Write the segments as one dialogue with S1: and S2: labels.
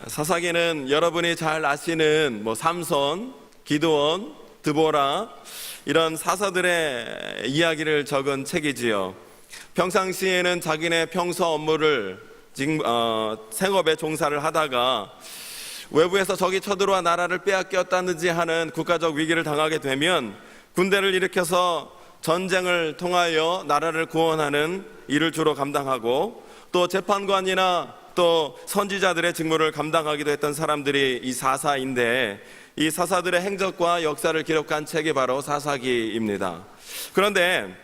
S1: 사사기는 여러분이 잘 아시는 삼손, 기드온, 드보라 이런 사사들의 이야기를 적은 책이지요. 평상시에는 자기네 평소 업무를 생업에 종사를 하다가 외부에서 적이 쳐들어와 나라를 빼앗겼다든지 하는 국가적 위기를 당하게 되면 군대를 일으켜서 전쟁을 통하여 나라를 구원하는 일을 주로 감당하고, 또 재판관이나 또 선지자들의 직무를 감당하기도 했던 사람들이 이 사사인데, 이 사사들의 행적과 역사를 기록한 책이 바로 사사기입니다. 그런데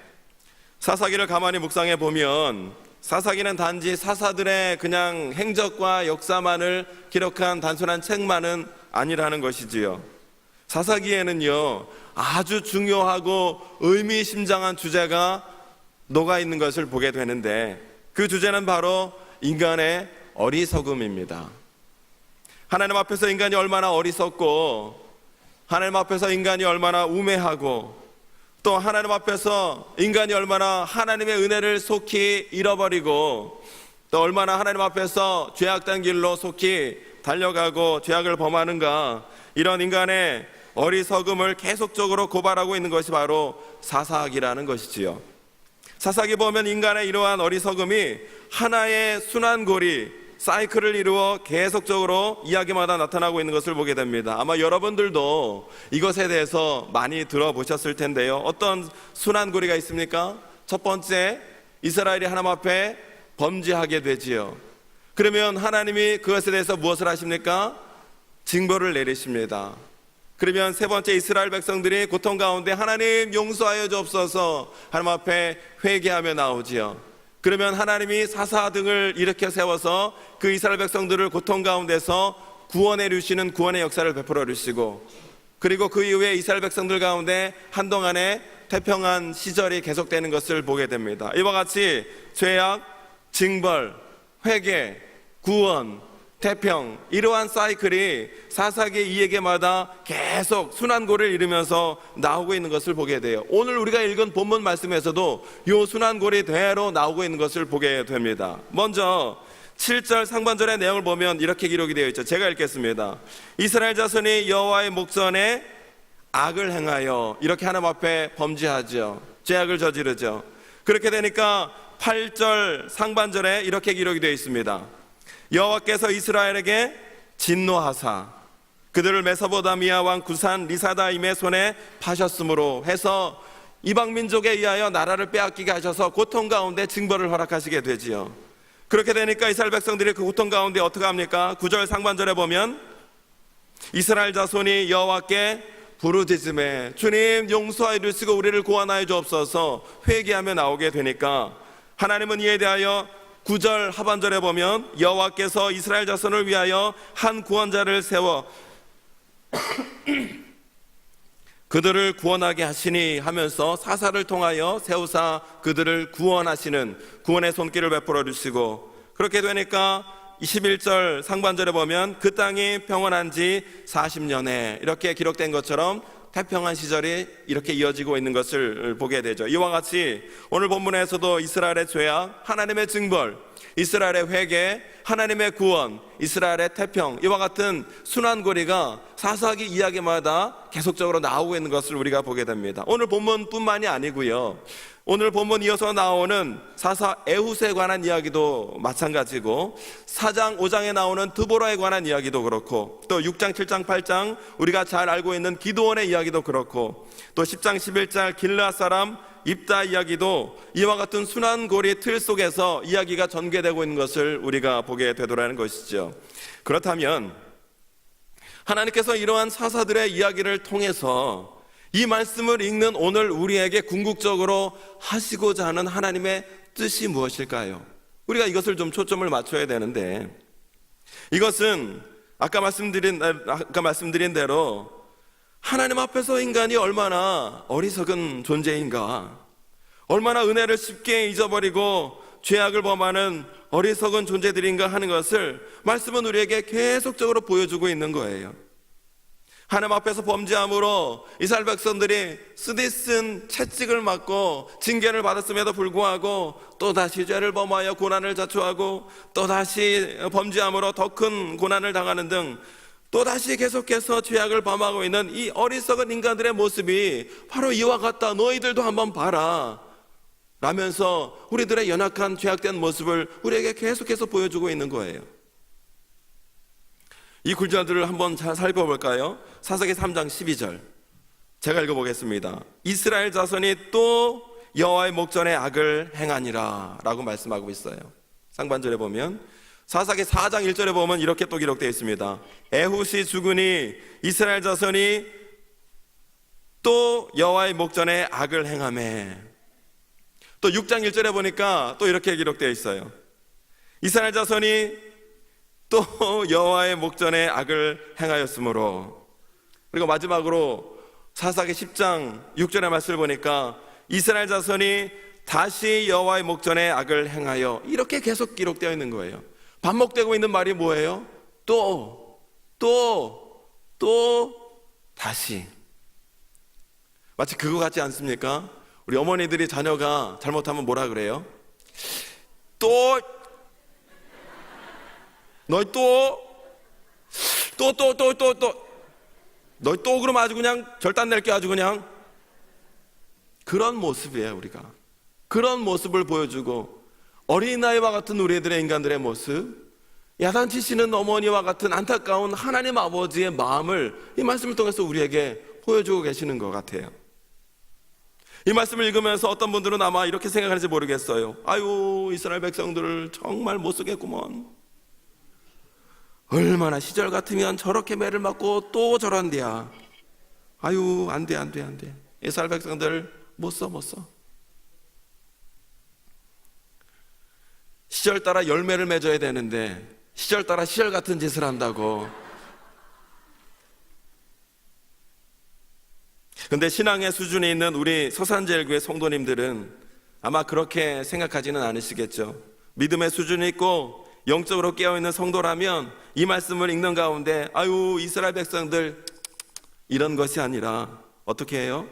S1: 사사기를 가만히 묵상해 보면 사사기는 단지 사사들의 그냥 행적과 역사만을 기록한 단순한 책만은 아니라는 것이지요. 사사기에는요, 아주 중요하고 의미심장한 주제가 녹아 있는 것을 보게 되는데, 그 주제는 바로 인간의 어리석음입니다. 하나님 앞에서 인간이 얼마나 어리석고, 하나님 앞에서 인간이 얼마나 우매하고, 또 하나님 앞에서 인간이 얼마나 하나님의 은혜를 속히 잃어버리고, 또 얼마나 하나님 앞에서 죄악된 길로 속히 달려가고 죄악을 범하는가, 이런 인간의 어리석음을 계속적으로 고발하고 있는 것이 바로 사사기라는 것이지요. 사사기 보면 인간의 이러한 어리석음이 하나의 순환고리, 사이클을 이루어 계속적으로 이야기마다 나타나고 있는 것을 보게 됩니다. 아마 여러분들도 이것에 대해서 많이 들어보셨을 텐데요. 어떤 순환고리가 있습니까? 첫 번째, 이스라엘이 하나님 앞에 범죄하게 되지요. 그러면 하나님이 그것에 대해서 무엇을 하십니까? 징벌을 내리십니다. 그러면 세 번째, 이스라엘 백성들이 고통 가운데 하나님 용서하여 주옵소서 하나님 앞에 회개하며 나오지요. 그러면 하나님이 사사 등을 일으켜 세워서 그 이스라엘 백성들을 고통 가운데서 구원해 주시는 구원의 역사를 베풀어 주시고, 그리고 그 이후에 이스라엘 백성들 가운데 한동안의 태평한 시절이 계속되는 것을 보게 됩니다. 이와 같이 죄악, 징벌, 회개, 구원, 태평, 이러한 사이클이 사사기 이야기마다 계속 순환고리를 이루면서 나오고 있는 것을 보게 돼요. 오늘 우리가 읽은 본문 말씀에서도 이 순환고리대로 나오고 있는 것을 보게 됩니다. 먼저 7절 상반절의 내용을 보면 이렇게 기록이 되어 있죠. 제가 읽겠습니다. 이스라엘 자손이 여호와의 목전에 악을 행하여, 이렇게 하나님 앞에 범죄하죠. 죄악을 저지르죠. 그렇게 되니까 8절 상반절에 이렇게 기록이 되어 있습니다. 여호와께서 이스라엘에게 진노하사 그들을 메소포타미아 왕 구산 리사다임의 손에 파셨으므로 해서 이방 민족에 의하여 나라를 빼앗기게 하셔서 고통 가운데 징벌을 허락하시게 되지요. 그렇게 되니까 이스라엘 백성들이 그 고통 가운데 어떻게 합니까? 9절 상반절에 보면 이스라엘 자손이 여호와께 부르짖음에 주님 용서하여 주시고 우리를 구원하여 주옵소서 회개하며 나오게 되니까, 하나님은 이에 대하여 9절 하반절에 보면 여호와께서 이스라엘 자손을 위하여 한 구원자를 세워 그들을 구원하게 하시니 하면서 사사를 통하여 세우사 그들을 구원하시는 구원의 손길을 베풀어 주시고, 그렇게 되니까 21절 상반절에 보면 그 땅이 평온한 지 40년에 이렇게 기록된 것처럼 태평한 시절이 이렇게 이어지고 있는 것을 보게 되죠. 이와 같이 오늘 본문에서도 이스라엘의 죄악, 하나님의 징벌, 이스라엘의 회개, 하나님의 구원, 이스라엘의 태평, 이와 같은 순환고리가 사사기 이야기마다 계속적으로 나오고 있는 것을 우리가 보게 됩니다. 오늘 본문뿐만이 아니고요, 오늘 본문 이어서 나오는 사사 에훗에 관한 이야기도 마찬가지고, 4장 5장에 나오는 드보라에 관한 이야기도 그렇고, 또 6장 7장 8장 우리가 잘 알고 있는 기드온의 이야기도 그렇고, 또 10장 11장 길르앗 사람 입다 이야기도 이와 같은 순환고리 틀 속에서 이야기가 전개되고 있는 것을 우리가 보게 되더라는 것이죠. 그렇다면 하나님께서 이러한 사사들의 이야기를 통해서 이 말씀을 읽는 오늘 우리에게 궁극적으로 하시고자 하는 하나님의 뜻이 무엇일까요? 우리가 이것을 좀 초점을 맞춰야 되는데, 이것은 아까 말씀드린 대로 하나님 앞에서 인간이 얼마나 어리석은 존재인가, 얼마나 은혜를 쉽게 잊어버리고 죄악을 범하는 어리석은 존재들인가 하는 것을 말씀은 우리에게 계속적으로 보여주고 있는 거예요. 하나님 앞에서 범죄함으로 이스라엘 백성들이 쓰디쓴 채찍을 맞고 징계를 받았음에도 불구하고 또다시 죄를 범하여 고난을 자초하고 또다시 범죄함으로 더 큰 고난을 당하는 등 또다시 계속해서 죄악을 범하고 있는 이 어리석은 인간들의 모습이 바로 이와 같다. 너희들도 한번 봐라 라면서 우리들의 연약한 죄악된 모습을 우리에게 계속해서 보여주고 있는 거예요. 이 구절들을 한번 잘 살펴볼까요? 사사기 3장 12절 제가 읽어보겠습니다. 이스라엘 자손이 또 여호와의 목전에 악을 행하니라 라고 말씀하고 있어요. 상반절에 보면 사사기 4장 1절에 보면 이렇게 또 기록되어 있습니다. 에훗이 죽으니 이스라엘 자손이 또 여호와의 목전에 악을 행하매. 또 6장 1절에 보니까 또 이렇게 기록되어 있어요. 이스라엘 자손이 또 여호와의 목전에 악을 행하였으므로. 그리고 마지막으로 사사기 10장 6절의 말씀을 보니까 이스라엘 자손이 다시 여호와의 목전에 악을 행하여. 이렇게 계속 기록되어 있는 거예요. 반복되고 있는 말이 뭐예요? 또 다시. 마치 그거 같지 않습니까? 우리 어머니들이 자녀가 잘못하면 뭐라 그래요? 너희 너희 또 그러면 아주 그냥 절단 낼게. 아주 그냥 그런 모습이에요. 우리가 그런 모습을 보여주고 어린아이와 같은 우리들의 인간들의 모습, 야단치시는 어머니와 같은 안타까운 하나님 아버지의 마음을 이 말씀을 통해서 우리에게 보여주고 계시는 것 같아요. 이 말씀을 읽으면서 어떤 분들은 아마 이렇게 생각하는지 모르겠어요. 아유, 이스라엘 백성들을 정말 못 쓰겠구먼. 얼마나 시절 같으면 저렇게 매를 맞고 또 저런데야. 아유, 안 돼. 이스라엘 백성들 못 써. 시절 따라 열매를 맺어야 되는데 시절 따라 시절 같은 짓을 한다고. 근데 신앙의 수준에 있는 우리 서산제일교회 성도님들은 아마 그렇게 생각하지는 않으시겠죠. 믿음의 수준이 있고 영적으로 깨어있는 성도라면 이 말씀을 읽는 가운데 아유, 이스라엘 백성들 이런 것이 아니라 어떻게 해요?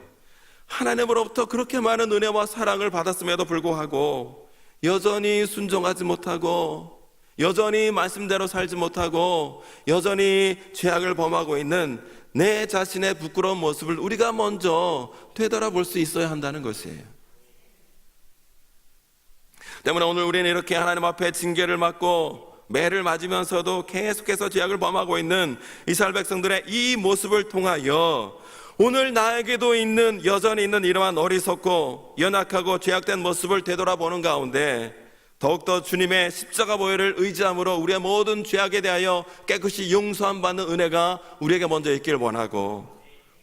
S1: 하나님으로부터 그렇게 많은 은혜와 사랑을 받았음에도 불구하고 여전히 순종하지 못하고 여전히 말씀대로 살지 못하고 여전히 죄악을 범하고 있는 내 자신의 부끄러운 모습을 우리가 먼저 되돌아볼 수 있어야 한다는 것이에요. 때문에 오늘 우리는 이렇게 하나님 앞에 징계를 받고 매를 맞으면서도 계속해서 죄악을 범하고 있는 이스라엘 백성들의 이 모습을 통하여 오늘 나에게도 여전히 있는 이러한 어리석고 연약하고 죄악된 모습을 되돌아보는 가운데 더욱더 주님의 십자가 보혈을 의지함으로 우리의 모든 죄악에 대하여 깨끗이 용서함 받는 은혜가 우리에게 먼저 있길 원하고,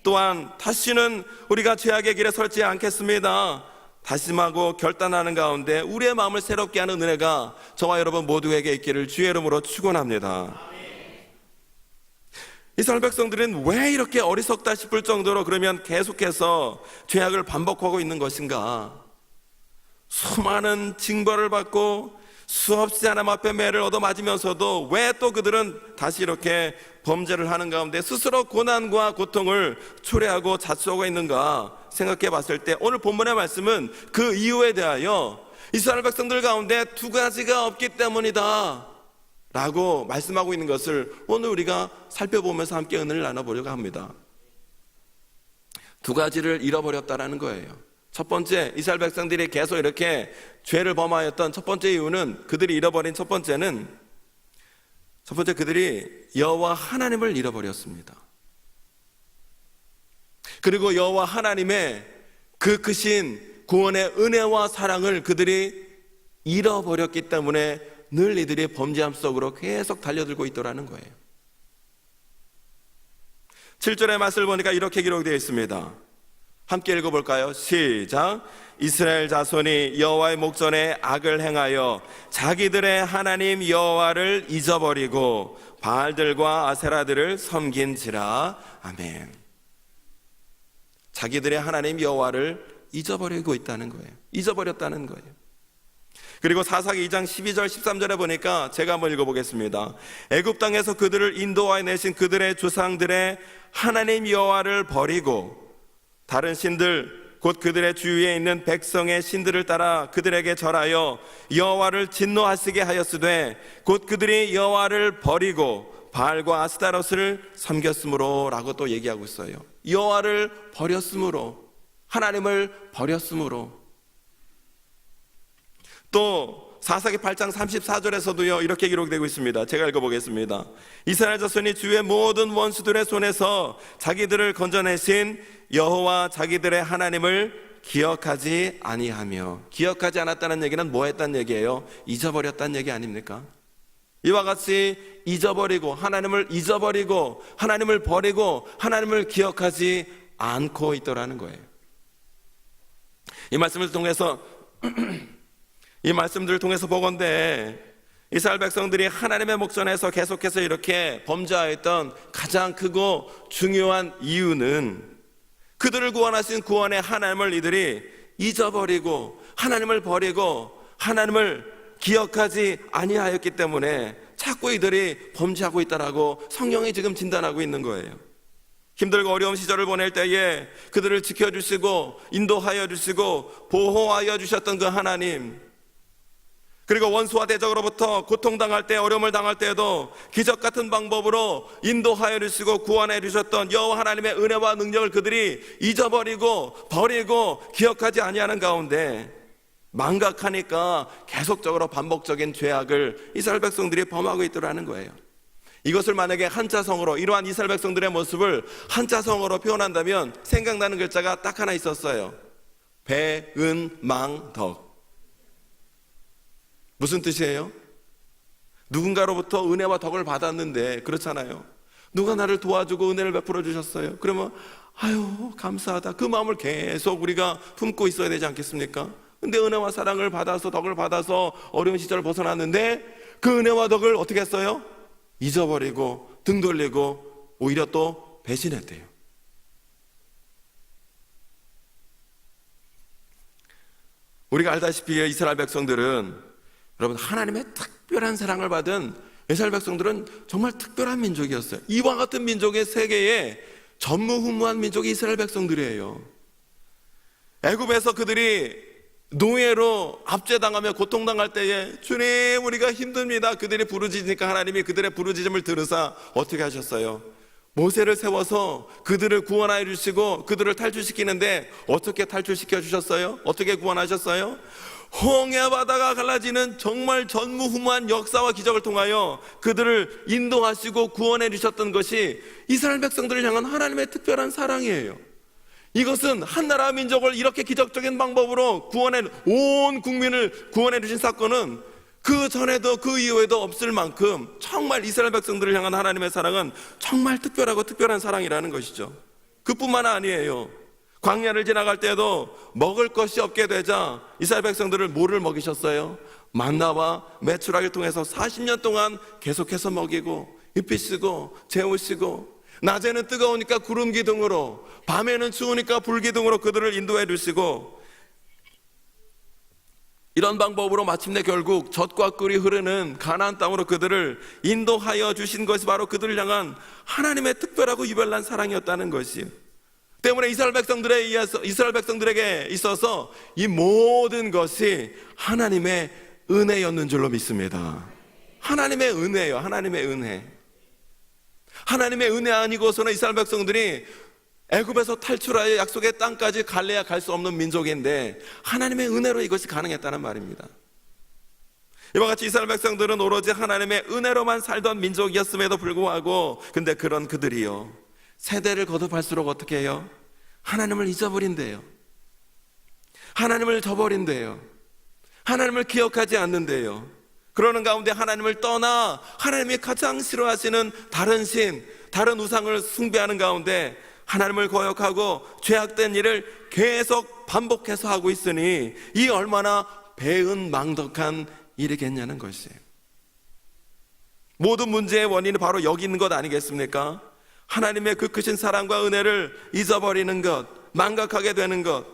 S1: 또한 다시는 우리가 죄악의 길에 설지 않겠습니다 다짐하고 결단하는 가운데 우리의 마음을 새롭게 하는 은혜가 저와 여러분 모두에게 있기를 주의 이름으로 축원합니다. 이스라엘 백성들은 왜 이렇게 어리석다 싶을 정도로 그러면 계속해서 죄악을 반복하고 있는 것인가? 수많은 징벌을 받고 수없이 하나님 앞에 매를 얻어맞으면서도 왜 또 그들은 다시 이렇게 범죄를 하는 가운데 스스로 고난과 고통을 초래하고 자초하고 있는가 생각해 봤을 때 오늘 본문의 말씀은 그 이유에 대하여 이스라엘 백성들 가운데 두 가지가 없기 때문이다 라고 말씀하고 있는 것을 오늘 우리가 살펴보면서 함께 은혜를 나눠보려고 합니다. 두 가지를 잃어버렸다라는 거예요. 첫 번째, 이스라엘 백성들이 계속 이렇게 죄를 범하였던 첫 번째 이유는, 그들이 잃어버린 첫 번째 그들이 여호와 하나님을 잃어버렸습니다. 그리고 여호와 하나님의 그 크신 구원의 은혜와 사랑을 그들이 잃어버렸기 때문에 늘 이들이 범죄함 속으로 계속 달려들고 있더라는 거예요. 7절의 말씀을 보니까 이렇게 기록되어 있습니다. 함께 읽어볼까요? 시작. 이스라엘 자손이 여호와의 목전에 악을 행하여 자기들의 하나님 여호와를 잊어버리고 바알들과 아세라들을 섬긴지라. 아멘. 자기들의 하나님 여호와를 잊어버리고 있다는 거예요. 잊어버렸다는 거예요. 그리고 사사기 2장 12절 13절에 보니까 제가 한번 읽어보겠습니다. 애굽 땅에서 그들을 인도하여 내신 그들의 조상들의 하나님 여호와를 버리고 다른 신들 곧 그들의 주위에 있는 백성의 신들을 따라 그들에게 절하여 여호와를 진노하시게 하였으되 곧 그들이 여호와를 버리고 바알과 아스타롯을 섬겼으므로 라고 또 얘기하고 있어요. 여호와를 버렸으므로, 하나님을 버렸으므로. 또 사사기 8장 34절에서도요 이렇게 기록되고 있습니다. 제가 읽어보겠습니다. 이스라엘 자손이 주의 모든 원수들의 손에서 자기들을 건져내신 여호와 자기들의 하나님을 기억하지 아니하며. 기억하지 않았다는 얘기는 뭐 했다는 얘기예요? 잊어버렸다는 얘기 아닙니까? 이와 같이 잊어버리고, 하나님을 잊어버리고, 하나님을 버리고, 하나님을 기억하지 않고 있더라는 거예요. 이 말씀을 통해서 이 말씀들을 통해서 보건대 이스라엘 백성들이 하나님의 목전에서 계속해서 이렇게 범죄하였던 가장 크고 중요한 이유는 그들을 구원하신 구원의 하나님을 이들이 잊어버리고 하나님을 버리고 하나님을 기억하지 아니하였기 때문에 자꾸 이들이 범죄하고 있다라고 성경이 지금 진단하고 있는 거예요. 힘들고 어려운 시절을 보낼 때에 그들을 지켜주시고 인도하여 주시고 보호하여 주셨던 그 하나님, 그리고 원수와 대적으로부터 고통당할 때, 어려움을 당할 때에도 기적 같은 방법으로 인도하여 주시고 구원해 주셨던 여호와 하나님의 은혜와 능력을 그들이 잊어버리고 버리고 기억하지 아니하는 가운데 망각하니까 계속적으로 반복적인 죄악을 이스라엘 백성들이 범하고 있더라는 거예요. 이것을 만약에 한자성어로, 이러한 이스라엘 백성들의 모습을 한자성어로 표현한다면 생각나는 글자가 딱 하나 있었어요. 배은망덕. 무슨 뜻이에요? 누군가로부터 은혜와 덕을 받았는데, 그렇잖아요. 누가 나를 도와주고 은혜를 베풀어 주셨어요. 그러면 아유 감사하다, 그 마음을 계속 우리가 품고 있어야 되지 않겠습니까? 근데 은혜와 사랑을 받아서, 덕을 받아서 어려운 시절을 벗어났는데 그 은혜와 덕을 어떻게 했어요? 잊어버리고 등 돌리고 오히려 또 배신했대요. 우리가 알다시피 이스라엘 백성들은, 여러분, 하나님의 특별한 사랑을 받은 이스라엘 백성들은 정말 특별한 민족이었어요. 이와 같은 민족의 세계에 전무후무한 민족이 이스라엘 백성들이에요. 애굽에서 그들이 노예로 압제당하며 고통당할 때에 주님 우리가 힘듭니다, 그들이 부르짖으니까 하나님이 그들의 부르짖음을 들으사 어떻게 하셨어요? 모세를 세워서 그들을 구원하여 주시고 그들을 탈출시키는데 어떻게 탈출시켜 주셨어요? 어떻게 구원하셨어요? 홍해 바다가 갈라지는 정말 전무후무한 역사와 기적을 통하여 그들을 인도하시고 구원해 주셨던 것이 이스라엘 백성들을 향한 하나님의 특별한 사랑이에요. 이것은 한 나라 민족을 이렇게 기적적인 방법으로 온 국민을 구원해 주신 사건은 그 전에도 그 이후에도 없을 만큼 정말 이스라엘 백성들을 향한 하나님의 사랑은 정말 특별하고 특별한 사랑이라는 것이죠. 그뿐만 아니에요. 광야를 지나갈 때에도 먹을 것이 없게 되자 이스라엘 백성들을 뭐를 먹이셨어요? 만나와 메추라기를 통해서 40년 동안 계속해서 먹이고 입히시고 재우시고, 낮에는 뜨거우니까 구름 기둥으로, 밤에는 추우니까 불 기둥으로 그들을 인도해 주시고, 이런 방법으로 마침내 결국 젖과 꿀이 흐르는 가나안 땅으로 그들을 인도하여 주신 것이 바로 그들을 향한 하나님의 특별하고 유별난 사랑이었다는 것이에요. 때문에 이스라엘 백성들에게 있어서 이 모든 것이 하나님의 은혜였는 줄로 믿습니다. 하나님의 은혜예요. 하나님의 은혜. 하나님의 은혜 아니고서는 이스라엘 백성들이 애굽에서 탈출하여 약속의 땅까지 갈래야 갈 수 없는 민족인데 하나님의 은혜로 이것이 가능했다는 말입니다. 이와 같이 이스라엘 백성들은 오로지 하나님의 은혜로만 살던 민족이었음에도 불구하고, 근데 그런 그들이요, 세대를 거듭할수록 어떻게 해요? 하나님을 잊어버린대요. 하나님을 저버린대요. 하나님을 기억하지 않는대요. 그러는 가운데 하나님을 떠나 하나님이 가장 싫어하시는 다른 신, 다른 우상을 숭배하는 가운데 하나님을 거역하고 죄악된 일을 계속 반복해서 하고 있으니 이 얼마나 배은망덕한 일이겠냐는 것이에요. 모든 문제의 원인은 바로 여기 있는 것 아니겠습니까? 하나님의 그 크신 사랑과 은혜를 잊어버리는 것, 망각하게 되는 것,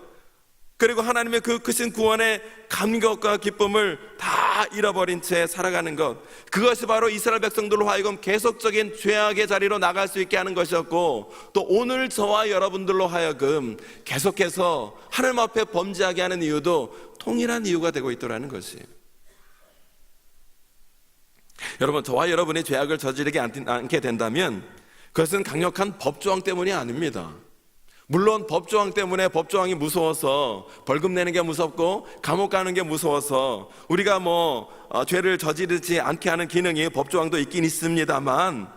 S1: 그리고 하나님의 그 크신 구원의 감격과 기쁨을 다 잃어버린 채 살아가는 것, 그것이 바로 이스라엘 백성들로 하여금 계속적인 죄악의 자리로 나갈 수 있게 하는 것이었고, 또 오늘 저와 여러분들로 하여금 계속해서 하나님 앞에 범죄하게 하는 이유도 동일한 이유가 되고 있더라는 것이에요. 여러분, 저와 여러분이 죄악을 저지르지 않게 된다면 그것은 강력한 법조항 때문이 아닙니다. 물론 법조항 때문에, 법조항이 무서워서 벌금 내는 게 무섭고 감옥 가는 게 무서워서 우리가 죄를 저지르지 않게 하는 기능이 법조항도 있긴 있습니다만,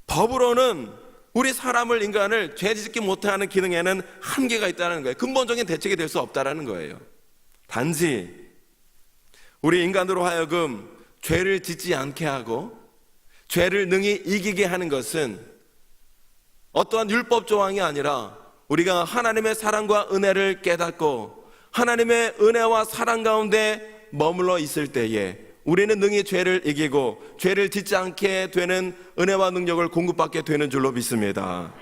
S1: 법으로는 우리 인간을 죄 짓지 못하게 하는 기능에는 한계가 있다는 거예요. 근본적인 대책이 될 수 없다는 거예요. 단지 우리 인간으로 하여금 죄를 짓지 않게 하고 죄를 능히 이기게 하는 것은 어떠한 율법 조항이 아니라 우리가 하나님의 사랑과 은혜를 깨닫고 하나님의 은혜와 사랑 가운데 머물러 있을 때에 우리는 능히 죄를 이기고 죄를 짓지 않게 되는 은혜와 능력을 공급받게 되는 줄로 믿습니다.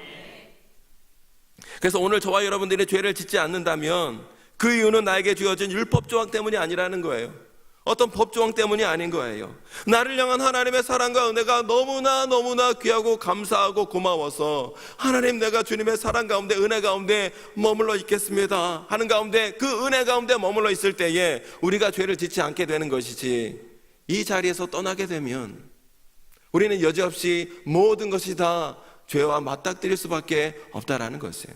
S1: 그래서 오늘 저와 여러분들이 죄를 짓지 않는다면 그 이유는 나에게 주어진 율법 조항 때문이 아니라는 거예요. 어떤 법조항 때문이 아닌 거예요. 나를 향한 하나님의 사랑과 은혜가 너무나 귀하고 감사하고 고마워서 하나님, 내가 주님의 사랑 가운데, 은혜 가운데 머물러 있겠습니다 하는 가운데, 그 은혜 가운데 머물러 있을 때에 우리가 죄를 짓지 않게 되는 것이지, 이 자리에서 떠나게 되면 우리는 여지없이 모든 것이 다 죄와 맞닥뜨릴 수밖에 없다라는 것이에요.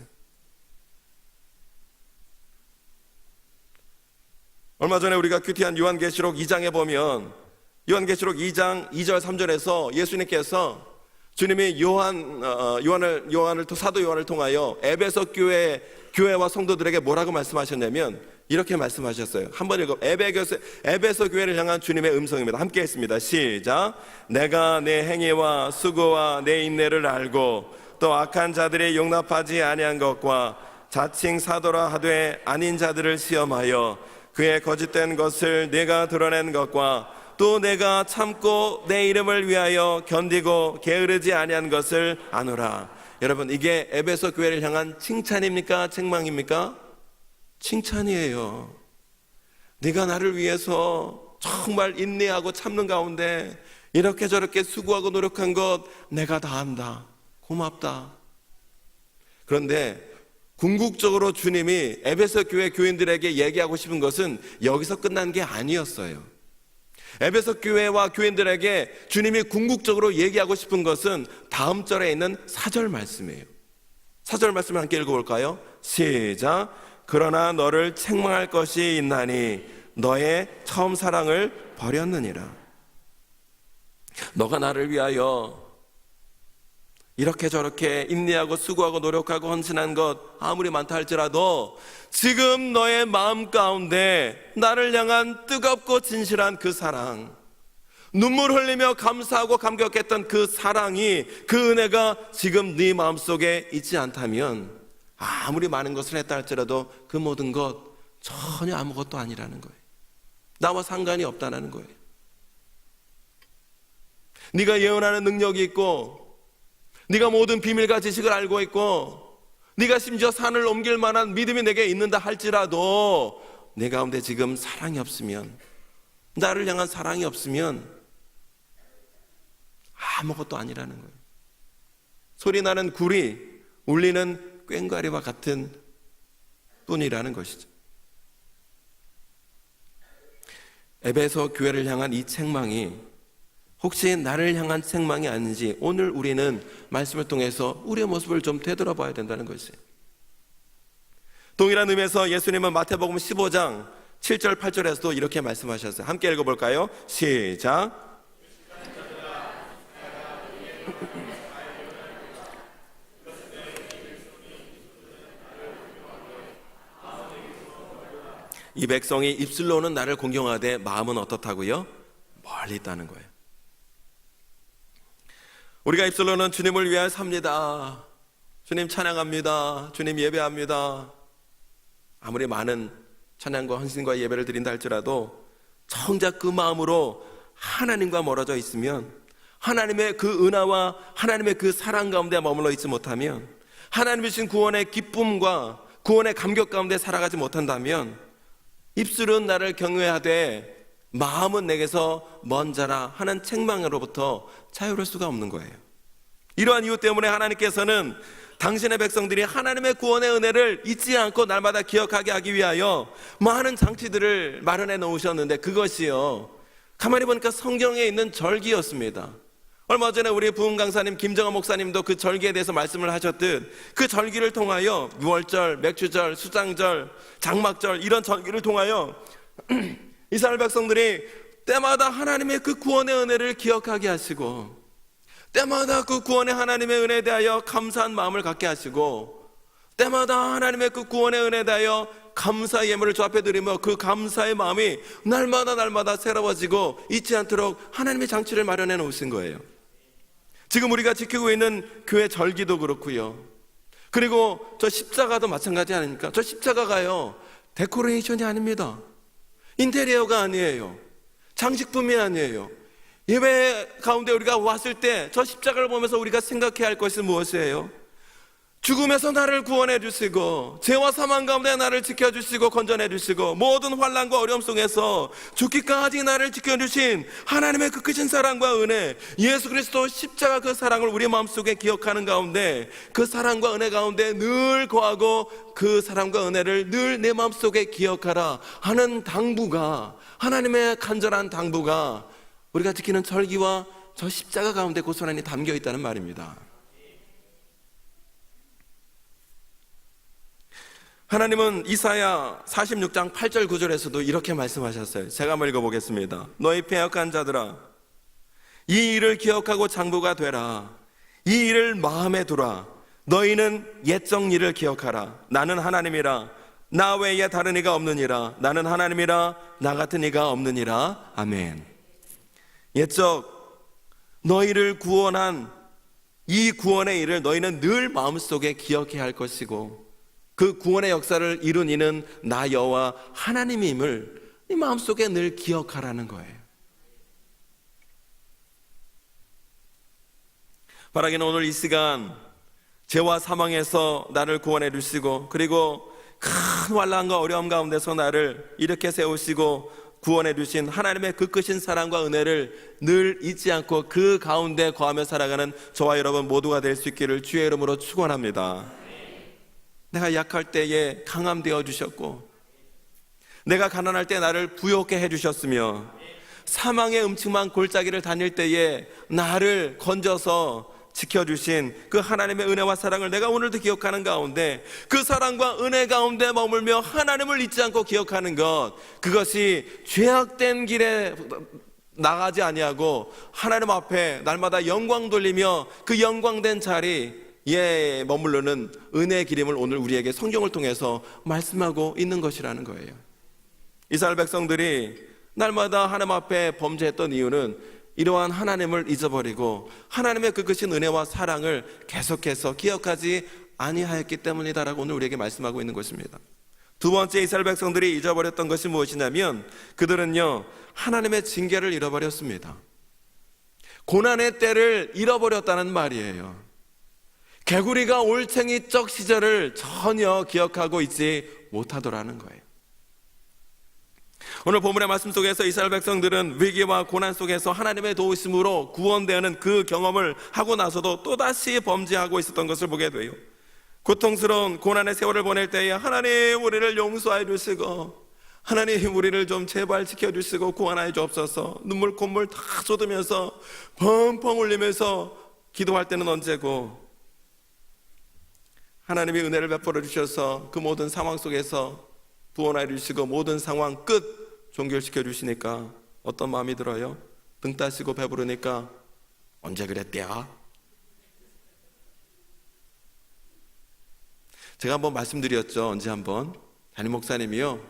S1: 얼마 전에 우리가 큐티한 요한계시록 2장에 보면, 요한계시록 2장 2절 3절에서 예수님께서 주님이 사도 요한을 통하여 에베소 교회와 성도들에게 뭐라고 말씀하셨냐면 이렇게 말씀하셨어요. 한번 읽어. 에베소 교회를 향한 주님의 음성입니다. 함께 했습니다. 시작. 내가 내 행위와 수고와 내 인내를 알고 또 악한 자들이 용납하지 아니한 것과 자칭 사도라 하되 아닌 자들을 시험하여 그의 거짓된 것을 내가 드러낸 것과 또 내가 참고 내 이름을 위하여 견디고 게으르지 아니한 것을 아노라. 여러분, 이게 에베소 교회를 향한 칭찬입니까? 책망입니까? 칭찬이에요. 네가 나를 위해서 정말 인내하고 참는 가운데 이렇게 저렇게 수고하고 노력한 것 내가 다 안다. 고맙다. 그런데 궁극적으로 주님이 에베소 교회 교인들에게 얘기하고 싶은 것은 여기서 끝난 게 아니었어요. 에베소 교회와 교인들에게 주님이 궁극적으로 얘기하고 싶은 것은 다음 절에 있는 4절 말씀이에요. 4절 말씀을 함께 읽어볼까요? 시작. 그러나 너를 책망할 것이 있나니 너의 처음 사랑을 버렸느니라. 너가 나를 위하여 이렇게 저렇게 인내하고 수고하고 노력하고 헌신한 것 아무리 많다 할지라도 지금 너의 마음 가운데 나를 향한 뜨겁고 진실한 그 사랑, 눈물 흘리며 감사하고 감격했던 그 사랑이, 그 은혜가 지금 네 마음속에 있지 않다면 아무리 많은 것을 했다 할지라도 그 모든 것 전혀 아무것도 아니라는 거예요. 나와 상관이 없다는 거예요. 네가 예언하는 능력이 있고 네가 모든 비밀과 지식을 알고 있고 네가 심지어 산을 옮길 만한 믿음이 내게 있는다 할지라도 내 가운데 지금 사랑이 없으면, 나를 향한 사랑이 없으면 아무것도 아니라는 거예요. 소리 나는 구리, 울리는 꽹과리와 같은 뿐이라는 것이죠. 에베소 교회를 향한 이 책망이 혹시 나를 향한 책망이 아닌지 오늘 우리는 말씀을 통해서 우리의 모습을 좀 되돌아봐야 된다는 것이에요. 동일한 의미에서 예수님은 마태복음 15장 7절 8절에서도 이렇게 말씀하셨어요. 함께 읽어볼까요? 시작. 이 백성이 입술로는 나를 공경하되 마음은 어떻다고요? 멀리 있다는 거예요. 우리가 입술로는 주님을 위하여 삽니다. 주님 찬양합니다. 주님 예배합니다. 아무리 많은 찬양과 헌신과 예배를 드린다 할지라도 정작 그 마음으로 하나님과 멀어져 있으면, 하나님의 그 은혜와 하나님의 그 사랑 가운데 머물러 있지 못하면, 하나님이 주신 구원의 기쁨과 구원의 감격 가운데 살아가지 못한다면 입술은 나를 경외하되 마음은 내게서 먼 자라 하는 책망으로부터 자유로울 수가 없는 거예요. 이러한 이유 때문에 하나님께서는 당신의 백성들이 하나님의 구원의 은혜를 잊지 않고 날마다 기억하게 하기 위하여 많은 장치들을 마련해 놓으셨는데, 그것이요, 가만히 보니까 성경에 있는 절기였습니다. 얼마 전에 우리 부흥 강사님 김정은 목사님도 그 절기에 대해서 말씀을 하셨듯, 그 절기를 통하여 유월절, 맥주절, 수장절, 장막절, 이런 절기를 통하여 이스라엘 백성들이 때마다 하나님의 그 구원의 은혜를 기억하게 하시고, 때마다 그 구원의 하나님의 은혜에 대하여 감사한 마음을 갖게 하시고, 때마다 하나님의 그 구원의 은혜에 대하여 감사 예물을 주 앞에 드리며 그 감사의 마음이 날마다 새로워지고 잊지 않도록 하나님의 장치를 마련해 놓으신 거예요. 지금 우리가 지키고 있는 교회 절기도 그렇고요, 그리고 저 십자가도 마찬가지 아닙니까? 저 십자가가요, 데코레이션이 아닙니다. 인테리어가 아니에요. 장식품이 아니에요. 예배 가운데 우리가 왔을 때 저 십자가를 보면서 우리가 생각해야 할 것이 무엇이에요? 죽음에서 나를 구원해 주시고, 죄와 사망 가운데 나를 지켜주시고 건져내 주시고, 모든 환난과 어려움 속에서 죽기까지 나를 지켜주신 하나님의 그 크신 사랑과 은혜, 예수 그리스도 십자가 그 사랑을 우리 마음속에 기억하는 가운데, 그 사랑과 은혜 가운데 늘 거하고 그 사랑과 은혜를 늘 내 마음속에 기억하라 하는 당부가, 하나님의 간절한 당부가 우리가 지키는 절기와 저 십자가 가운데 고스란히 담겨 있다는 말입니다. 하나님은 이사야 46장 8절 9절에서도 이렇게 말씀하셨어요. 제가 한번 읽어보겠습니다. 너희 패역한 자들아, 이 일을 기억하고 장부가 되라. 이 일을 마음에 두라. 너희는 옛적 일을 기억하라. 나는 하나님이라. 나 외에 다른 이가 없느니라. 나는 하나님이라. 나 같은 이가 없느니라. 아멘. 옛적 너희를 구원한 이 구원의 일을 너희는 늘 마음속에 기억해야 할 것이고, 그 구원의 역사를 이룬 이는 나 여호와 하나님임을 이 마음속에 늘 기억하라는 거예요. 바라기는 오늘 이 시간 죄와 사망에서 나를 구원해 주시고, 그리고 큰 환난과 어려움 가운데서 나를 이렇게 세우시고 구원해 주신 하나님의 그 크신 사랑과 은혜를 늘 잊지 않고 그 가운데 거하며 살아가는 저와 여러분 모두가 될 수 있기를 주의 이름으로 축원합니다. 내가 약할 때에 강함 되어 주셨고, 내가 가난할 때 나를 부욕해 해주셨으며, 사망의 음침한 골짜기를 다닐 때에 나를 건져서 지켜주신 그 하나님의 은혜와 사랑을 내가 오늘도 기억하는 가운데, 그 사랑과 은혜 가운데 머물며 하나님을 잊지 않고 기억하는 것, 그것이 죄악된 길에 나가지 아니하고 하나님 앞에 날마다 영광 돌리며 그 영광된 자리 머무르는 은혜의 기림을 오늘 우리에게 성경을 통해서 말씀하고 있는 것이라는 거예요. 이스라엘 백성들이 날마다 하나님 앞에 범죄했던 이유는 이러한 하나님을 잊어버리고 하나님의 그 크신 은혜와 사랑을 계속해서 기억하지 아니하였기 때문이다라고 오늘 우리에게 말씀하고 있는 것입니다. 두 번째, 이스라엘 백성들이 잊어버렸던 것이 무엇이냐면, 그들은요, 하나님의 징계를 잃어버렸습니다. 고난의 때를 잃어버렸다는 말이에요. 개구리가 올챙이 적 시절을 전혀 기억하고 있지 못하더라는 거예요. 오늘 본문의 말씀 속에서 이스라엘 백성들은 위기와 고난 속에서 하나님의 도우심으로 구원되는 그 경험을 하고 나서도 또다시 범죄하고 있었던 것을 보게 돼요. 고통스러운 고난의 세월을 보낼 때에 하나님 우리를 용서해 주시고, 하나님 우리를 좀 제발 지켜주시고 구원하여 주옵소서, 눈물 콧물 다 쏟으면서 펑펑 울리면서 기도할 때는 언제고, 하나님이 은혜를 베풀어 주셔서 그 모든 상황 속에서 구원하여 주시고 모든 상황 끝 종결시켜 주시니까 어떤 마음이 들어요? 등 따시고 배부르니까 언제 그랬대요? 제가 한번 말씀드렸죠. 언제 한번 담임 목사님이요,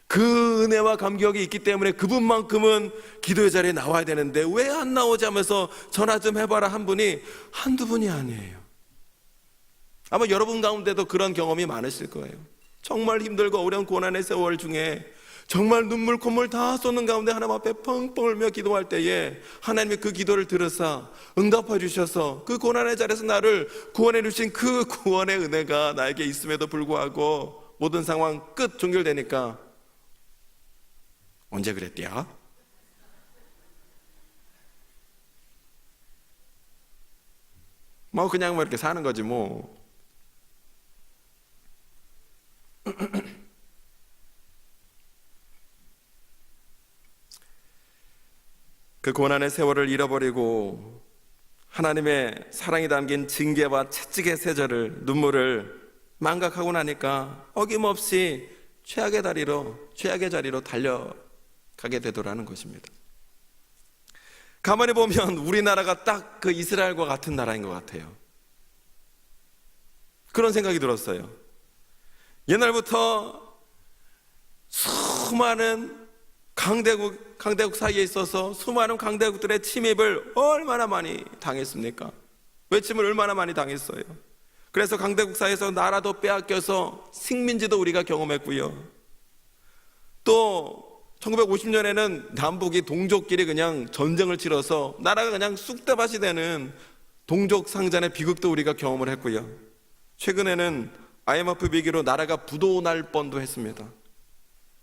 S1: 그 은혜와 감격이 있기 때문에 그분만큼은 기도의 자리에 나와야 되는데 왜 안 나오지 하면서 전화 좀 해봐라 한 분이 한두 분이 아니에요. 아마 여러분 가운데도 그런 경험이 많으실 거예요. 정말 힘들고 어려운 고난의 세월 중에 정말 눈물 콧물 다 쏟는 가운데 하나님 앞에 펑펑 울며 기도할 때에 하나님이 그 기도를 들으사 응답해 주셔서 그 고난의 자리에서 나를 구원해 주신 그 구원의 은혜가 나에게 있음에도 불구하고 모든 상황 끝 종결되니까 언제 그랬대야? 뭐 그냥 뭐 이렇게 사는 거지 뭐. 그 고난의 세월을 잃어버리고 하나님의 사랑이 담긴 징계와 채찍의 세절을, 눈물을 망각하고 나니까 어김없이 최악의 자리로 달려가게 되더라는 것입니다. 가만히 보면 우리나라가 딱 그 이스라엘과 같은 나라인 것 같아요. 그런 생각이 들었어요. 옛날부터 수많은 강대국 사이에 있어서 수많은 강대국들의 침입을 얼마나 많이 당했습니까? 외침을 얼마나 많이 당했어요. 그래서 강대국 사이에서 나라도 빼앗겨서 식민지도 우리가 경험했고요. 또 1950년에는 남북이 동족끼리 그냥 전쟁을 치러서 나라가 그냥 쑥대밭이 되는 동족 상잔의 비극도 우리가 경험을 했고요. 최근에는 IMF 위기로 나라가 부도 날 뻔도 했습니다.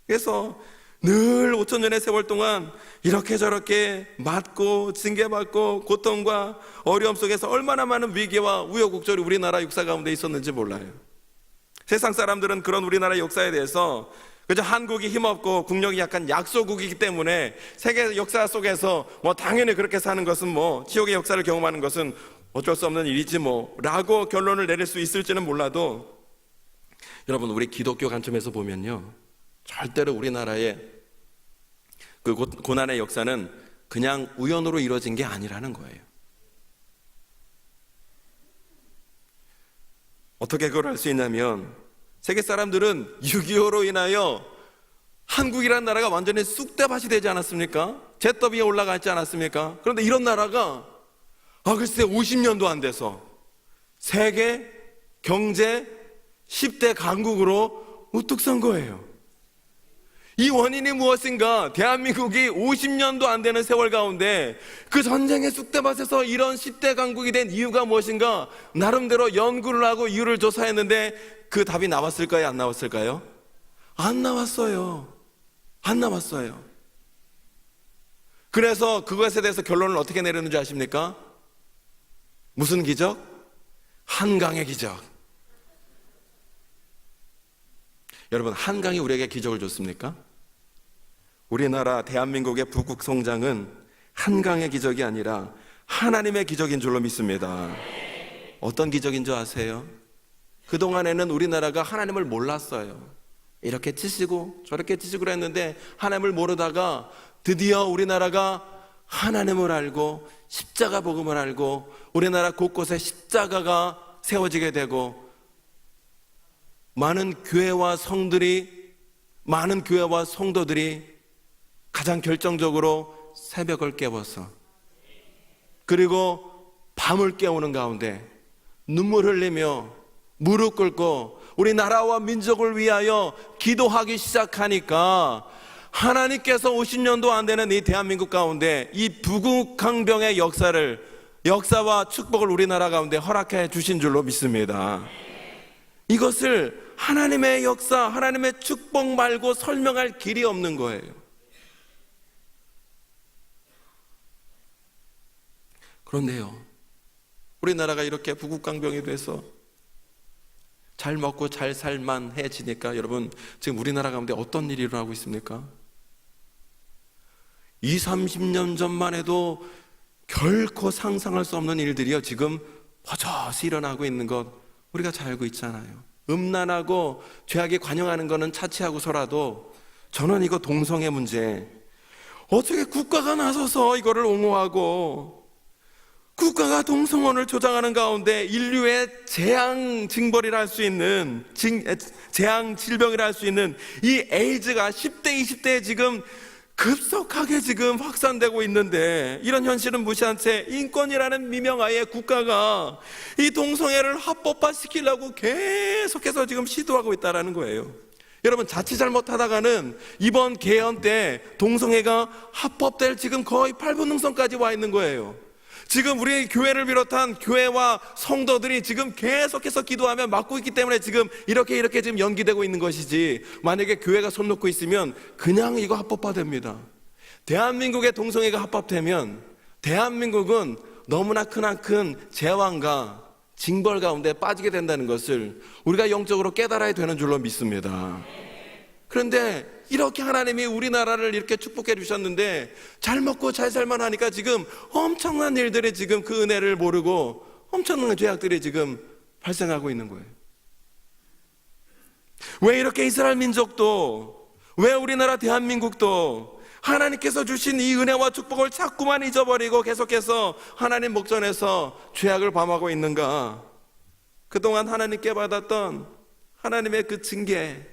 S1: 그래서 늘 5천년의 세월 동안 이렇게 저렇게 맞고 징계받고 고통과 어려움 속에서 얼마나 많은 위기와 우여곡절이 우리나라 역사 가운데 있었는지 몰라요. 세상 사람들은 그런 우리나라 역사에 대해서 그저 한국이 힘없고 국력이 약간 약소국이기 때문에 세계 역사 속에서 뭐 당연히 그렇게 사는 것은 뭐 지옥의 역사를 경험하는 것은 어쩔 수 없는 일이지 뭐 라고 결론을 내릴 수 있을지는 몰라도, 여러분 우리 기독교 관점에서 보면요, 절대로 우리나라의 그 고난의 역사는 그냥 우연으로 이루어진 게 아니라는 거예요. 어떻게 그걸 알 수 있냐면, 세계 사람들은 6.25로 인하여 한국이라는 나라가 완전히 쑥대밭이 되지 않았습니까? 잿더비에 올라가 있지 않았습니까? 그런데 이런 나라가 글쎄 50년도 안 돼서 세계 경제 10대 강국으로 우뚝 선 거예요. 이 원인이 무엇인가? 대한민국이 50년도 안 되는 세월 가운데 그 전쟁의 쑥대밭에서 이런 10대 강국이 된 이유가 무엇인가? 나름대로 연구를 하고 이유를 조사했는데 그 답이 나왔을까요? 안 나왔을까요? 안 나왔어요. 안 나왔어요. 그래서 그것에 대해서 결론을 어떻게 내렸는지 아십니까? 무슨 기적? 한강의 기적. 여러분, 한강이 우리에게 기적을 줬습니까? 우리나라 대한민국의 부국 성장은 한강의 기적이 아니라 하나님의 기적인 줄로 믿습니다. 어떤 기적인 줄 아세요? 그동안에는 우리나라가 하나님을 몰랐어요. 이렇게 치시고 저렇게 치시고 그랬는데 하나님을 모르다가 드디어 우리나라가 하나님을 알고 십자가 복음을 알고 우리나라 곳곳에 십자가가 세워지게 되고 많은 교회와 성도들이 가장 결정적으로 새벽을 깨워서, 그리고 밤을 깨우는 가운데 눈물 흘리며 무릎 꿇고 우리 나라와 민족을 위하여 기도하기 시작하니까 하나님께서 50년도 안 되는 이 대한민국 가운데 이 부국강병의 역사와 축복을 우리나라 가운데 허락해 주신 줄로 믿습니다. 이것을 하나님의 역사, 하나님의 축복 말고 설명할 길이 없는 거예요. 그런데요, 우리나라가 이렇게 부국강병이 돼서 잘 먹고 잘 살만 해지니까 여러분, 지금 우리나라 가운데 어떤 일이 일어나고 있습니까? 20-30년 전만 해도 결코 상상할 수 없는 일들이요, 지금 버젓이 일어나고 있는 것 우리가 잘 알고 있잖아요. 음란하고 죄악에 관영하는 것은 차치하고서라도 저는 이거 동성애 문제, 어떻게 국가가 나서서 이거를 옹호하고 국가가 동성혼을 조장하는 가운데 인류의 재앙 징벌이라 할 수 있는 재앙 질병이라 할 수 있는 이 에이즈가 10대 20대에 지금 급속하게 지금 확산되고 있는데, 이런 현실은 무시한 채 인권이라는 미명하에 국가가 이 동성애를 합법화시키려고 계속해서 지금 시도하고 있다는 거예요. 여러분, 자칫 잘못하다가는 이번 개헌 때 동성애가 합법될 지금 거의 8분 능선까지 와 있는 거예요. 지금 우리 교회를 비롯한 교회와 성도들이 지금 계속해서 기도하며 막고 있기 때문에 지금 이렇게 지금 연기되고 있는 것이지, 만약에 교회가 손 놓고 있으면 그냥 이거 합법화됩니다. 대한민국의 동성애가 합법되면 대한민국은 너무나 크나큰 재앙과 징벌 가운데 빠지게 된다는 것을 우리가 영적으로 깨달아야 되는 줄로 믿습니다. 그런데 이렇게 하나님이 우리나라를 이렇게 축복해 주셨는데 잘 먹고 잘 살만 하니까 지금 엄청난 일들이 지금 그 은혜를 모르고 엄청난 죄악들이 지금 발생하고 있는 거예요. 왜 이렇게 이스라엘 민족도, 왜 우리나라 대한민국도 하나님께서 주신 이 은혜와 축복을 자꾸만 잊어버리고 계속해서 하나님 목전에서 죄악을 범하고 있는가? 그동안 하나님께 받았던 하나님의 그 징계,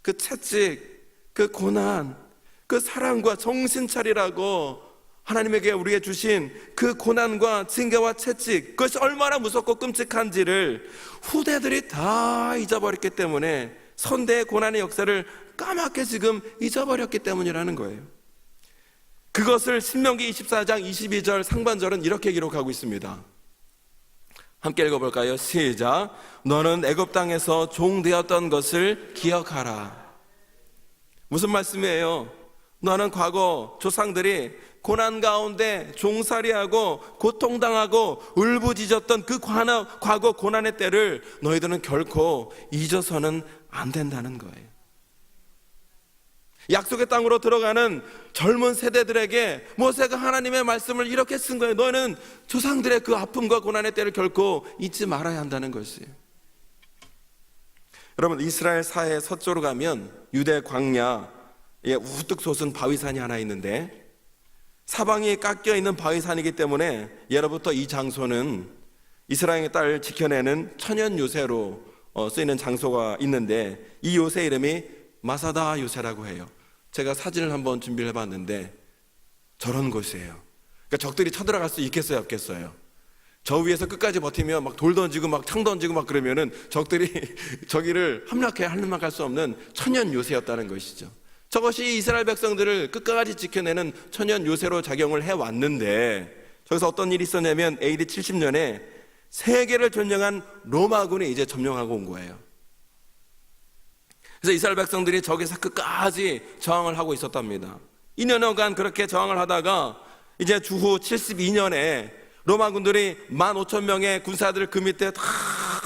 S1: 그 채찍, 그 고난, 그 사랑과 정신 차리라고 하나님에게 우리에게 주신 그 고난과 징계와 채찍, 그것이 얼마나 무섭고 끔찍한지를 후대들이 다 잊어버렸기 때문에, 선대의 고난의 역사를 까맣게 지금 잊어버렸기 때문이라는 거예요. 그것을 신명기 24장 22절 상반절은 이렇게 기록하고 있습니다. 함께 읽어볼까요? 시작. 너는 애굽 땅에서 종 되었던 것을 기억하라. 무슨 말씀이에요? 너는 과거 조상들이 고난 가운데 종살이하고 고통당하고 울부짖었던 그 과거 고난의 때를 너희들은 결코 잊어서는 안 된다는 거예요. 약속의 땅으로 들어가는 젊은 세대들에게 모세가 하나님의 말씀을 이렇게 쓴 거예요. 너는 조상들의 그 아픔과 고난의 때를 결코 잊지 말아야 한다는 것이에요. 여러분, 이스라엘 사해 서쪽으로 가면 유대 광야에 우뚝 솟은 바위산이 하나 있는데, 사방이 깎여 있는 바위산이기 때문에 예로부터 이 장소는 이스라엘의 딸을 지켜내는 천연 요새로 쓰이는 장소가 있는데, 이 요새 이름이 마사다 요새라고 해요. 제가 사진을 한번 준비를 해봤는데 저런 곳이에요. 그러니까 적들이 쳐들어갈 수 있겠어요, 없겠어요? 저 위에서 끝까지 버티면 막 돌 던지고 막 창 던지고 막 그러면은 적들이 저기를 함락할 수 없는 천연 요새였다는 것이죠. 저것이 이스라엘 백성들을 끝까지 지켜내는 천연 요새로 작용을 해왔는데, 저기서 어떤 일이 있었냐면 AD 70년에 세계를 점령한 로마군이 이제 점령하고 온 거예요. 그래서 이스라엘 백성들이 저기서 끝까지 저항을 하고 있었답니다. 2년여간 그렇게 저항을 하다가 이제 주후 72년에 로마군들이 15,000명의 군사들을 그 밑에 다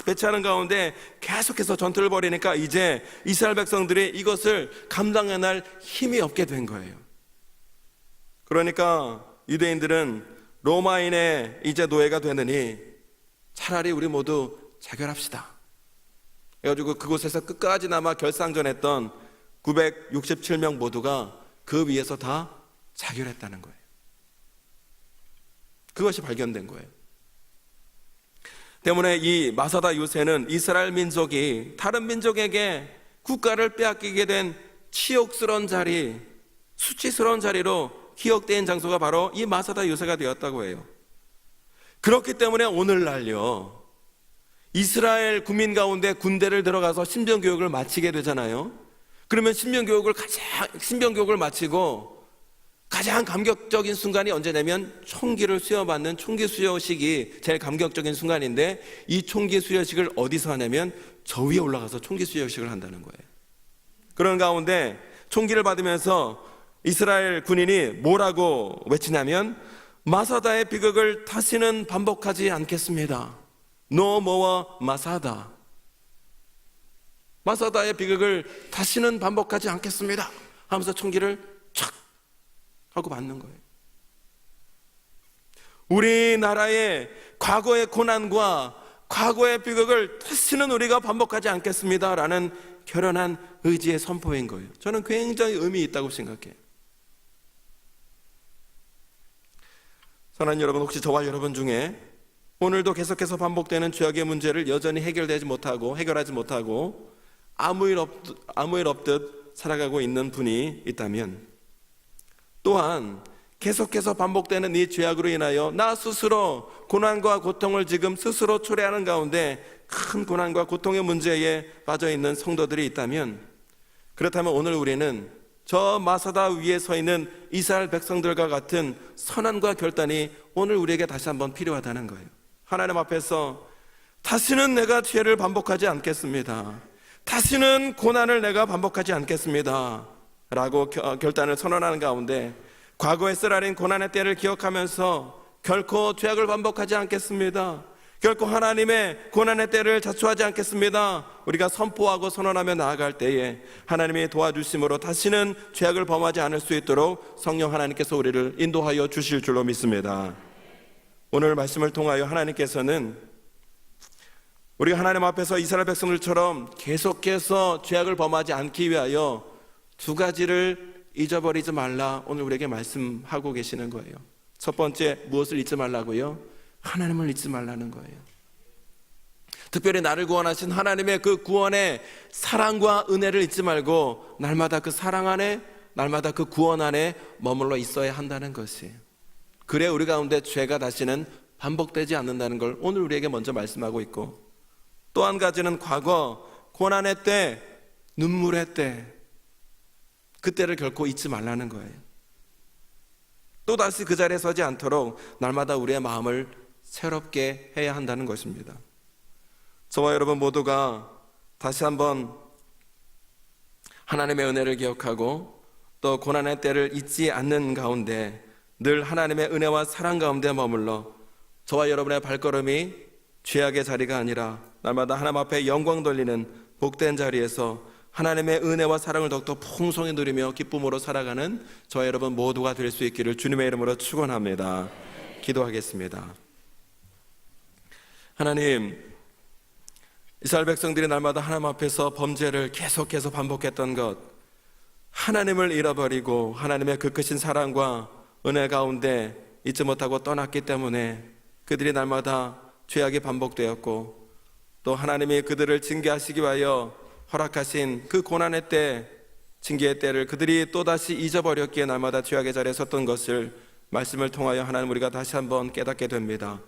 S1: 배치하는 가운데 계속해서 전투를 벌이니까 이제 이스라엘 백성들이 이것을 감당해낼 힘이 없게 된 거예요. 그러니까 유대인들은 로마인의 이제 노예가 되느니 차라리 우리 모두 자결합시다. 그래가지고 그곳에서 끝까지 남아 결상전했던 967명 모두가 그 위에서 다 자결했다는 거예요. 그것이 발견된 거예요. 때문에 이 마사다 요새는 이스라엘 민족이 다른 민족에게 국가를 빼앗기게 된 치욕스러운 자리, 수치스러운 자리로 기억된 장소가 바로 이 마사다 요새가 되었다고 해요. 그렇기 때문에 오늘날요, 이스라엘 국민 가운데 군대를 들어가서 신병교육을 마치게 되잖아요. 그러면 신병교육을 마치고 가장 감격적인 순간이 언제냐면 총기를 수여받는 총기 수여식이 제일 감격적인 순간인데, 이 총기 수여식을 어디서 하냐면 저 위에 올라가서 총기 수여식을 한다는 거예요. 그런 가운데 총기를 받으면서 이스라엘 군인이 뭐라고 외치냐면 마사다의 비극을 다시는 반복하지 않겠습니다. No more 마사다. 마사다의 비극을 다시는 반복하지 않겠습니다 하면서 총기를 촥 하고 받는 거예요. 우리나라의 과거의 고난과 과거의 비극을 다시는 우리가 반복하지 않겠습니다 라는 결연한 의지의 선포인 거예요. 저는 굉장히 의미 있다고 생각해요. 사랑하는 여러분, 혹시 저와 여러분 중에 오늘도 계속해서 반복되는 죄악의 문제를 여전히 해결하지 못하고 아무 일 없듯 살아가고 있는 분이 있다면, 또한 계속해서 반복되는 이 죄악으로 인하여 나 스스로 고난과 고통을 지금 스스로 초래하는 가운데 큰 고난과 고통의 문제에 빠져 있는 성도들이 있다면, 그렇다면 오늘 우리는 저 마사다 위에 서 있는 이스라엘 백성들과 같은 선함과 결단이 오늘 우리에게 다시 한번 필요하다는 거예요. 하나님 앞에서 다시는 내가 죄를 반복하지 않겠습니다. 다시는 고난을 내가 반복하지 않겠습니다 라고 결단을 선언하는 가운데, 과거에 쓰라린 고난의 때를 기억하면서 결코 죄악을 반복하지 않겠습니다, 결코 하나님의 고난의 때를 자초하지 않겠습니다, 우리가 선포하고 선언하며 나아갈 때에 하나님이 도와주심으로 다시는 죄악을 범하지 않을 수 있도록 성령 하나님께서 우리를 인도하여 주실 줄로 믿습니다. 오늘 말씀을 통하여 하나님께서는 우리가 하나님 앞에서 이스라엘 백성들처럼 계속해서 죄악을 범하지 않기 위하여 두 가지를 잊어버리지 말라, 오늘 우리에게 말씀하고 계시는 거예요. 첫 번째, 무엇을 잊지 말라고요? 하나님을 잊지 말라는 거예요. 특별히 나를 구원하신 하나님의 그 구원의 사랑과 은혜를 잊지 말고 날마다 그 사랑 안에, 날마다 그 구원 안에 머물러 있어야 한다는 것이에요. 그래 우리 가운데 죄가 다시는 반복되지 않는다는 걸 오늘 우리에게 먼저 말씀하고 있고, 또 한 가지는 과거 고난의 때, 눈물의 때, 그때를 결코 잊지 말라는 거예요. 또다시 그 자리에 서지 않도록 날마다 우리의 마음을 새롭게 해야 한다는 것입니다. 저와 여러분 모두가 다시 한번 하나님의 은혜를 기억하고 또 고난의 때를 잊지 않는 가운데 늘 하나님의 은혜와 사랑 가운데 머물러 저와 여러분의 발걸음이 죄악의 자리가 아니라 날마다 하나님 앞에 영광 돌리는 복된 자리에서 하나님의 은혜와 사랑을 더욱더 풍성히 누리며 기쁨으로 살아가는 저와 여러분 모두가 될 수 있기를 주님의 이름으로 축원합니다. 기도하겠습니다. 하나님, 이스라엘 백성들이 날마다 하나님 앞에서 범죄를 계속해서 반복했던 것, 하나님을 잃어버리고 하나님의 그 크신 사랑과 은혜 가운데 잊지 못하고 떠났기 때문에 그들이 날마다 죄악이 반복되었고, 또 하나님이 그들을 징계하시기 위하여 허락하신 그 고난의 때, 징계의 때를 그들이 또다시 잊어버렸기에 날마다 죄악의 자리에 섰던 것을 말씀을 통하여 하나님 우리가 다시 한번 깨닫게 됩니다.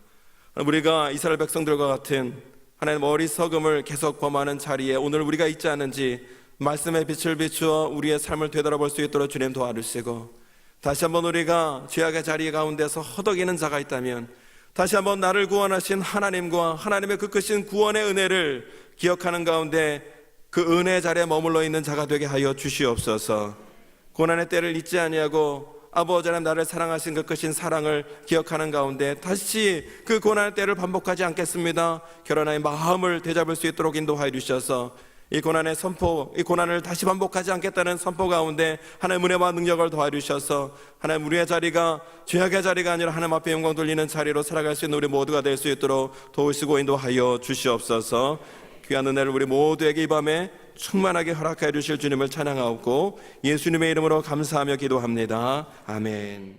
S1: 우리가 이스라엘 백성들과 같은 하나님 어리석음을 계속 범하는 자리에 오늘 우리가 있지 않은지 말씀의 빛을 비추어 우리의 삶을 되돌아볼 수 있도록 주님 도와주시고, 다시 한번 우리가 죄악의 자리 가운데서 허덕이는 자가 있다면 다시 한번 나를 구원하신 하나님과 하나님의 그 크신 구원의 은혜를 기억하는 가운데 그 은혜의 자리에 머물러 있는 자가 되게 하여 주시옵소서. 고난의 때를 잊지 아니하고 아버지 하나님 나를 사랑하신 그 크신 사랑을 기억하는 가운데 다시 그 고난의 때를 반복하지 않겠습니다. 결혼의 마음을 되잡을 수 있도록 인도하여 주셔서 이 고난의 선포, 이 고난을 다시 반복하지 않겠다는 선포 가운데 하나님 은혜와 능력을 도와주셔서 하나님 우리의 자리가 죄악의 자리가 아니라 하나님 앞에 영광 돌리는 자리로 살아갈 수 있는 우리 모두가 될 수 있도록 도우시고 인도하여 주시옵소서. 귀한 은혜를 우리 모두에게 이 밤에 충만하게 허락하여 주실 주님을 찬양하옵고 예수님의 이름으로 감사하며 기도합니다. 아멘.